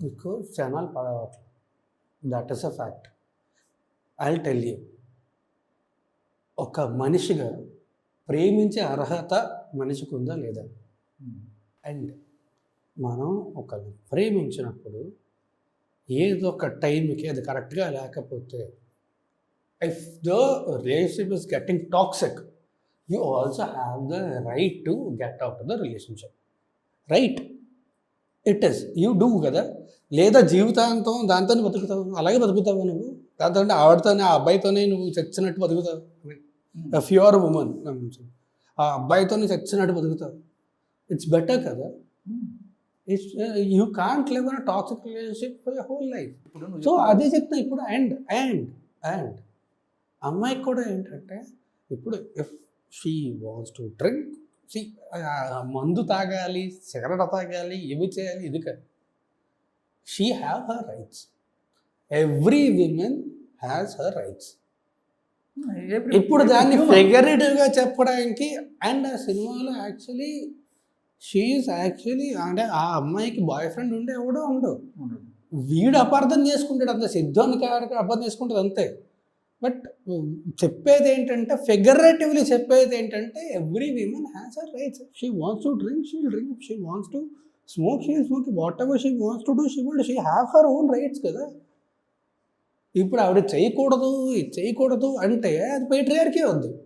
మీకు జనాలు పడవట్లేదు. That is a fact. I will tell you. ఒక మనిషిగా ప్రేమించే అర్హత మనిషికి ఉందా లేదా? అండ్ మనం ఒకరిని ప్రేమించినప్పుడు ఏదో ఒక టైంకి అది కరెక్ట్గా లేకపోతే, if the relationship is getting toxic, you also have the right to get out of the relationship. Right, it is you do కదా. లేదా జీవితాంతం దాంతోనే బతుకుతావు, అలాగే బతుకుతావు నువ్వు. దాంతో ఆవిడతోనే, ఆ అబ్బాయితోనే నువ్వు చచ్చినట్టు బతుకుతావు. ఇఫ్ యు ఆర్ ఉమెన్, ఆ అబ్బాయితోనే చచ్చినట్టు బతుకుతావు. ఇట్స్ బెటర్ కదా. It's you can't live in a toxic relationship for your whole life. So అదే చెప్తా ఇప్పుడు. అండ్ అండ్ అండ్ అమ్మాయికి కూడా ఏంటంటే, ఇప్పుడు if she wants to drink, she మందు తాగాలి, సిగరెట్ తాగాలి, ఇవి చేయాలి, ఇది కాదు. She have her rights. Every women has her rights. ఇప్పుడు దాన్ని ఫిగరేటివ్గా చెప్పడానికి, అండ్ ఆ సినిమాలో యాక్చువల్లీ షీఈస్ యాక్చువల్లీ, అంటే ఆ అమ్మాయికి బాయ్ ఫ్రెండ్ ఉండే ఎవడో ఉండవు, వీడు అపార్థం చేసుకుంటాడు అంతే. సిద్ధోని క్యారెక్టర్ అపార్థం చేసుకుంటుంది అంతే. బట్ చెప్పేది ఏంటంటే, ఫిగరేటివ్లీ చెప్పేది ఏంటంటే, every women has her rights. She wants to drink, she will drink. She wants to smoke, she will smoke. What ever she wants to do, she have her own rights కదా. ఇప్పుడు ఆవిడ చేయకూడదు, ఇది చేయకూడదు అంటే అది పేట్రియార్కీ అవుద్ది.